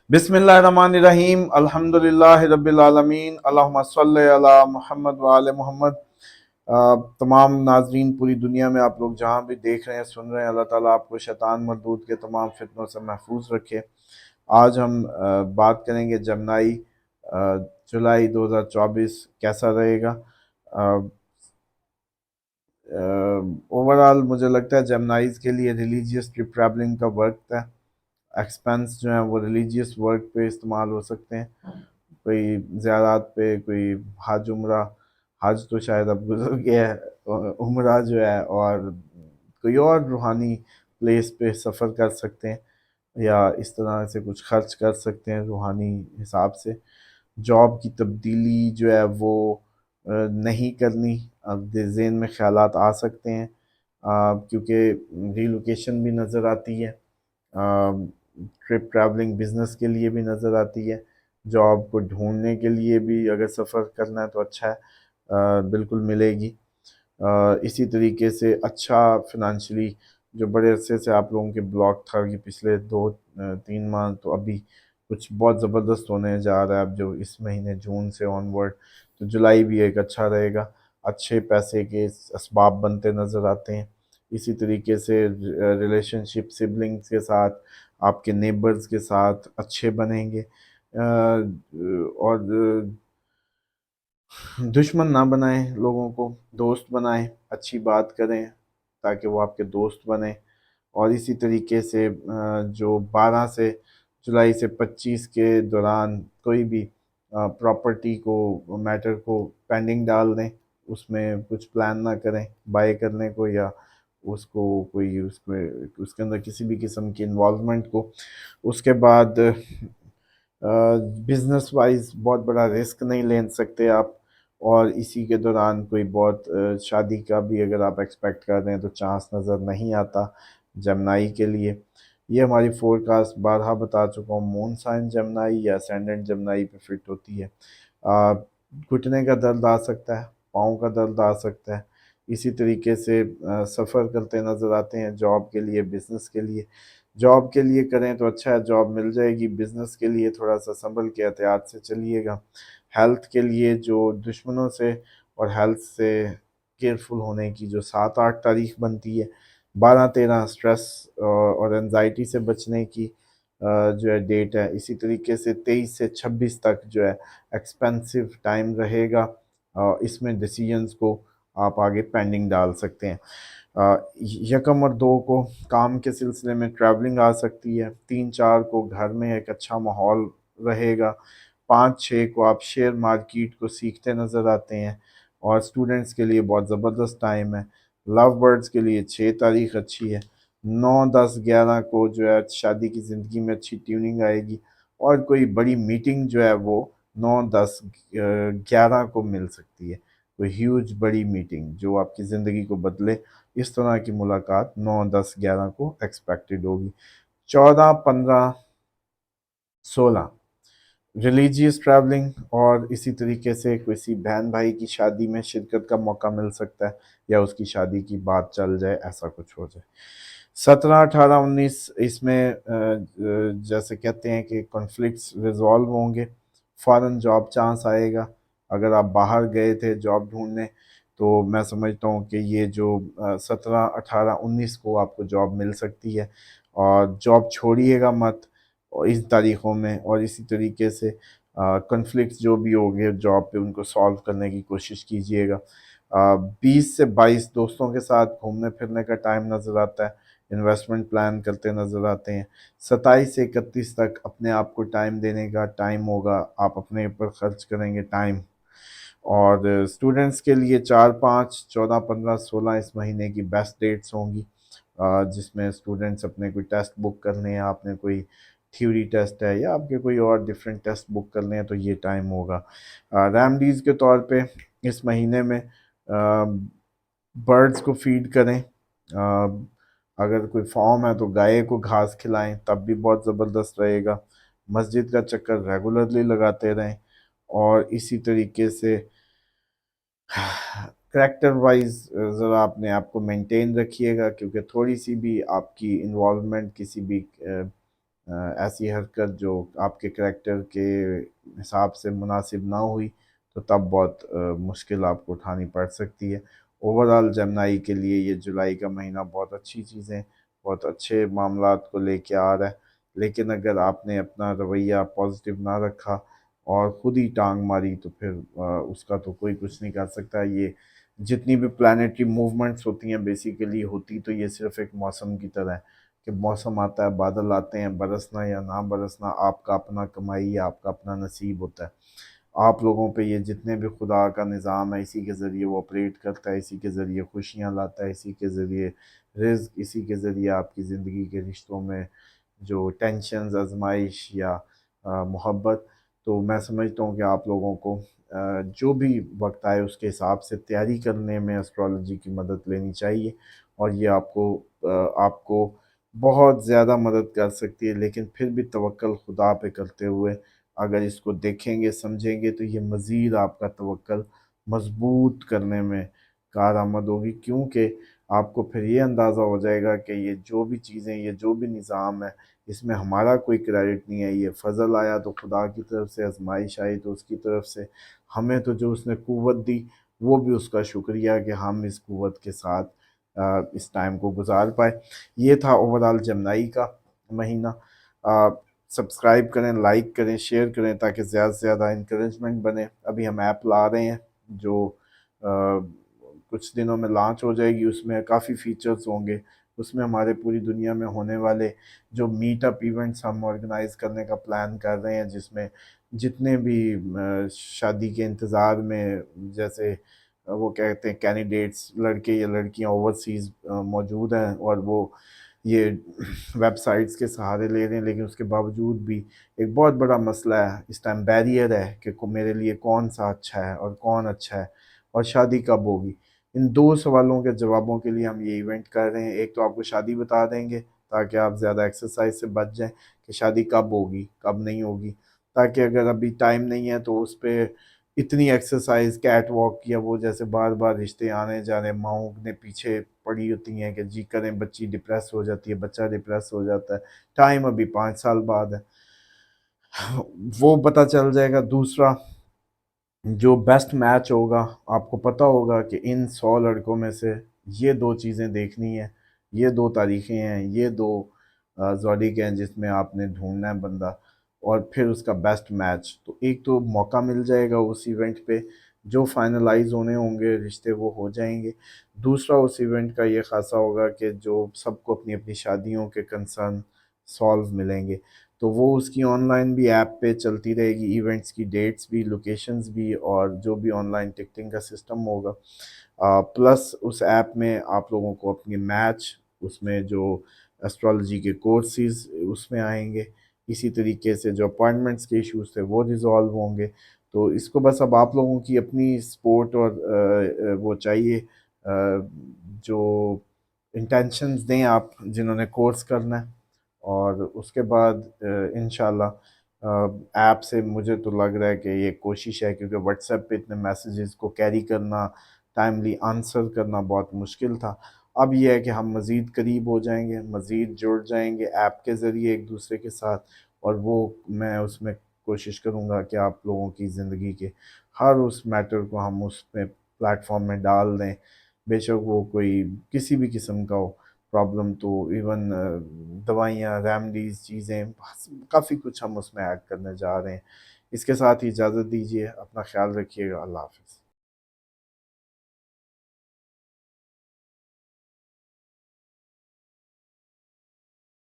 बिस्मिल्लाहिर्रहमानिर्रहीम अल्हम्दुलिल्लाहि रब्बिल आलमीन अल्लाहुम्मा सल्लि अला मुहम्मद व आले मोहम्मद। तमाम नाजरीन पूरी दुनिया में आप लोग जहाँ भी देख रहे हैं सुन रहे हैं, अल्लाह ताला आपको शैतान मरदूद के तमाम फितनों से महफूज रखे। आज हम बात करेंगे जमनाई जुलाई 2024 कैसा रहेगा। ओवरऑल मुझे लगता है जमनाइज के लिए रिलीजियस ट्रिप ट्रैवलिंग का वक्त है। एक्सपेंस जो है वो रिलीजियस वर्क पे इस्तेमाल हो सकते हैं, कोई ज़ियारात पे, कोई हज उम्रा। हज तो शायद अब गुजर गया है, उम्रा जो है, और कोई और रूहानी प्लेस पे सफ़र कर सकते हैं या इस तरह से कुछ खर्च कर सकते हैं रूहानी हिसाब से। जॉब की तब्दीली जो है वो नहीं करनी। अब ज़हन में ख़यालात आ सकते हैं क्योंकि रीलोकेशन भी नज़र आती है, ट्रिप ट्रैवलिंग बिज़नेस के लिए भी नज़र आती है, जॉब को ढूंढने के लिए भी अगर सफ़र करना है तो अच्छा है, बिल्कुल मिलेगी। इसी तरीके से अच्छा फिनंशियली जो बड़े अरसे से आप लोगों के ब्लॉक था कि पिछले 2-3 माह, तो अभी कुछ बहुत ज़बरदस्त होने जा रहा है। अब जो इस महीने जून से ऑनवर्ड, तो जुलाई भी एक अच्छा रहेगा, अच्छे पैसे के असबाब बनते नज़र आते हैं। इसी तरीके से रिलेशनशिप सिबलिंग्स के साथ, आपके नेबर्स के साथ अच्छे बनेंगे, और दुश्मन ना बनाएं लोगों को, दोस्त बनाएं, अच्छी बात करें ताकि वो आपके दोस्त बने। और इसी तरीके से जो 12 से जुलाई से 25 के दौरान कोई भी प्रॉपर्टी को मैटर को पेंडिंग डाल दें, उसमें कुछ प्लान ना करें बाय करने को, या उसको कोई उसमें उसके अंदर किसी भी किस्म की इन्वॉल्वमेंट को। उसके बाद बिजनेस वाइज बहुत बड़ा रिस्क नहीं ले सकते आप, और इसी के दौरान कोई बहुत शादी का भी अगर आप एक्सपेक्ट कर रहे हैं तो चांस नज़र नहीं आता जमनाई के लिए। ये हमारी फोरकास्ट बारहा बता चुका हूँ, मून साइन जमनाई या असेंडेंट जमनाई पे फिट होती है। घुटने का दर्द आ सकता है, पाँव का दर्द आ सकता है। इसी तरीके से सफ़र करते नज़र आते हैं जॉब के लिए, बिज़नेस के लिए। जॉब के लिए करें तो अच्छा है, जॉब मिल जाएगी। बिज़नेस के लिए थोड़ा सा संभल के एहतियात से चलिएगा। हेल्थ के लिए जो दुश्मनों से और हेल्थ से केयरफुल होने की जो 7-8 तारीख बनती है, 12-13 स्ट्रेस और एनजाइटी से बचने की जो है डेट है। इसी तरीके से 23 से 26 तक जो है एक्सपेंसिव टाइम रहेगा, इसमें डिसीजंस को आप आगे पेंडिंग डाल सकते हैं। यकम और 2 को काम के सिलसिले में ट्रैवलिंग आ सकती है। 3-4 को घर में एक अच्छा माहौल रहेगा। 5-6 को आप शेयर मार्केट को सीखते नज़र आते हैं, और स्टूडेंट्स के लिए बहुत ज़बरदस्त टाइम है। लव बर्ड्स के लिए 6 तारीख अच्छी है। 9-10-11 को जो है शादी की ज़िंदगी में अच्छी ट्यूनिंग आएगी, और कोई बड़ी मीटिंग जो है वो 9-10-11 को मिल सकती है। कोई ह्यूज बड़ी मीटिंग जो आपकी ज़िंदगी को बदले, इस तरह की मुलाकात 9-10-11 को एक्सपेक्टेड होगी। 14-15-16 रिलीजियस ट्रैवलिंग, और इसी तरीके से किसी बहन भाई की शादी में शिरकत का मौका मिल सकता है, या उसकी शादी की बात चल जाए, ऐसा कुछ हो जाए। 17-18-19 इसमें जैसे कहते हैं कि कॉन्फ्लिक्ट्स रिजॉल्व होंगे, फ़ौरन जॉब चांस आएगा। अगर आप बाहर गए थे जॉब ढूंढने, तो मैं समझता हूँ कि ये जो 17-18-19 को आपको जॉब मिल सकती है, और जॉब छोड़िएगा मत और इन तारीख़ों में। और इसी तरीके से कॉन्फ्लिक्ट्स जो भी हो गए जॉब पे, उनको सॉल्व करने की कोशिश कीजिएगा। 20 से 22 दोस्तों के साथ घूमने फिरने का टाइम नज़र आता है, इन्वेस्टमेंट प्लान करते नज़र आते हैं। 27 से 31 तक अपने आप को टाइम देने का टाइम होगा, आप अपने ऊपर खर्च करेंगे टाइम। और स्टूडेंट्स के लिए 4-5-14-15-16 इस महीने की बेस्ट डेट्स होंगी, जिसमें स्टूडेंट्स अपने कोई टेस्ट बुक करने हैं, आपने कोई थ्योरी टेस्ट है या आपके कोई और डिफरेंट टेस्ट बुक करने हैं, तो ये टाइम होगा। रेमडीज़ के तौर पे इस महीने में बर्ड्स को फीड करें। अगर कोई फॉर्म है तो गाय को घास खिलाएं, तब भी बहुत ज़बरदस्त रहेगा। मस्जिद का चक्कर रेगुलरली लगाते रहें, और इसी तरीके से करैक्टर वाइज ज़रा अपने आप को मेंटेन रखिएगा, क्योंकि थोड़ी सी भी आपकी इन्वॉल्वमेंट किसी भी ایسی حرکت جو آپ کے کریکٹر کے حساب سے مناسب نہ ہوئی تو تب بہت مشکل آپ کو اٹھانی پڑ سکتی ہے۔ اوورآل جمنائی کے لیے یہ جولائی کا مہینہ بہت اچھی چیزیں، بہت اچھے معاملات کو لے کے آ رہا ہے، لیکن اگر آپ نے اپنا رویہ پازیٹیو نہ رکھا اور خود ہی ٹانگ ماری تو پھر اس کا تو کوئی کچھ نہیں کر سکتا۔ یہ جتنی بھی پلانیٹری موومنٹس ہوتی ہیں بیسیکلی ہوتی تو یہ صرف ایک موسم کی طرح ہے کہ موسم آتا ہے، بادل آتے ہیں، برسنا یا نہ برسنا آپ کا اپنا کمائی ہے، آپ کا اپنا نصیب ہوتا ہے۔ آپ لوگوں پہ یہ جتنے بھی خدا کا نظام ہے اسی کے ذریعے وہ آپریٹ کرتا ہے، اسی کے ذریعے خوشیاں لاتا ہے، اسی کے ذریعے رزق، اسی کے ذریعے آپ کی زندگی کے رشتوں میں جو ٹینشنز، آزمائش یا محبت۔ تو میں سمجھتا ہوں کہ آپ لوگوں کو جو بھی وقت آئے اس کے حساب سے تیاری کرنے میں اسٹرالوجی کی مدد لینی چاہیے، اور یہ آپ کو بہت زیادہ مدد کر سکتی ہے، لیکن پھر بھی توکل خدا پہ کرتے ہوئے اگر اس کو دیکھیں گے سمجھیں گے تو یہ مزید آپ کا توکل مضبوط کرنے میں کارآمد ہوگی، کیونکہ آپ کو پھر یہ اندازہ ہو جائے گا کہ یہ جو بھی چیزیں، یہ جو بھی نظام ہے اس میں ہمارا کوئی کریڈٹ نہیں ہے، یہ فضل آیا تو خدا کی طرف سے، آزمائش آئی تو اس کی طرف سے، ہمیں تو جو اس نے قوت دی وہ بھی اس کا شکریہ کہ ہم اس قوت کے ساتھ اس ٹائم کو گزار پائے۔ یہ تھا اوورآل جمنائی کا مہینہ۔ سبسکرائب کریں، لائک کریں، شیئر کریں تاکہ زیادہ سے زیادہ انکریجمنٹ بنے۔ ابھی ہم ایپ لا رہے ہیں جو کچھ دنوں میں لانچ ہو جائے گی، اس میں کافی فیچرز ہوں گے، اس میں ہمارے پوری دنیا میں ہونے والے جو میٹ اپ ایونٹس ہم آرگنائز کرنے کا پلان کر رہے ہیں، جس میں جتنے بھی شادی کے انتظار میں، جیسے وہ کہتے ہیں کینڈیڈیٹس لڑکے یا لڑکیاں اوورسیز موجود ہیں اور وہ یہ ویب سائٹس کے سہارے لے رہے ہیں، لیکن اس کے باوجود بھی ایک بہت بڑا مسئلہ ہے اس ٹائم، بیریئر ہے کہ میرے لیے کون سا اچھا ہے اور کون اچھا ہے اور شادی کب ہوگی۔ ان دو سوالوں کے جوابوں کے لیے ہم یہ ایونٹ کر رہے ہیں۔ ایک تو آپ کو شادی بتا دیں گے تاکہ آپ زیادہ ایکسرسائز سے بچ جائیں کہ شادی کب ہوگی کب نہیں ہوگی، تاکہ اگر ابھی ٹائم نہیں ہے تو اس پہ اتنی ایکسرسائز، کیٹ واک یا وہ جیسے بار بار رشتے آنے جانے ماؤں نے پیچھے پڑی ہوتی ہیں کہ جی کریں، بچی ڈپریس ہو جاتی ہے، بچہ ڈپریس ہو جاتا ہے، ٹائم ابھی 5 سال بعد ہے، وہ پتہ چل جائے گا۔ دوسرا، جو بیسٹ میچ ہوگا، آپ کو پتہ ہوگا کہ ان 100 لڑکوں میں سے یہ دو چیزیں دیکھنی ہیں، یہ دو تاریخیں ہیں، یہ دو زوڈیک ہیں جس میں آپ نے ڈھونڈنا ہے بندہ، اور پھر اس کا بیسٹ میچ۔ تو ایک تو موقع مل جائے گا اس ایونٹ پہ، جو فائنلائز ہونے ہوں گے رشتے وہ ہو جائیں گے۔ دوسرا، اس ایونٹ کا یہ خاصا ہوگا کہ جو سب کو اپنی اپنی شادیوں کے کنسرن سالو ملیں گے، تو وہ اس کی آن لائن بھی ایپ پہ چلتی رہے گی، ایونٹس کی ڈیٹس بھی، لوکیشنز بھی، اور جو بھی آن لائن ٹکٹنگ کا سسٹم ہوگا۔ پلس اس ایپ میں آپ لوگوں کو اپنی میچ، اس میں جو اسٹرالوجی کے کورسز اس میں آئیں گے، اسی طریقے سے جو اپوائنٹمنٹس کے ایشوز تھے وہ ریزالو ہوں گے۔ تو اس کو بس اب آپ لوگوں کی اپنی سپورٹ اور وہ چاہیے، جو انٹینشنز دیں آپ جنہوں نے کورس کرنا ہے، اور اس کے بعد انشاءاللہ ایپ سے مجھے تو لگ رہا ہے کہ یہ کوشش ہے، کیونکہ واٹس ایپ پہ اتنے میسیجز کو کیری کرنا، ٹائملی آنسر کرنا بہت مشکل تھا۔ اب یہ ہے کہ ہم مزید قریب ہو جائیں گے، مزید جڑ جائیں گے ایپ کے ذریعے ایک دوسرے کے ساتھ، اور وہ میں اس میں کوشش کروں گا کہ آپ لوگوں کی زندگی کے ہر اس میٹر کو ہم اس پہ پلیٹ فارم میں ڈال دیں، بے شک وہ کوئی کسی بھی قسم کا ہو پرابلم، تو ایون دوائیاں، ریمڈیز، چیزیں، کافی کچھ ہم اس میں ایڈ کرنے جا رہے ہیں۔ اس کے ساتھ ہی اجازت دیجیے، اپنا خیال رکھیے گا، اللہ حافظ۔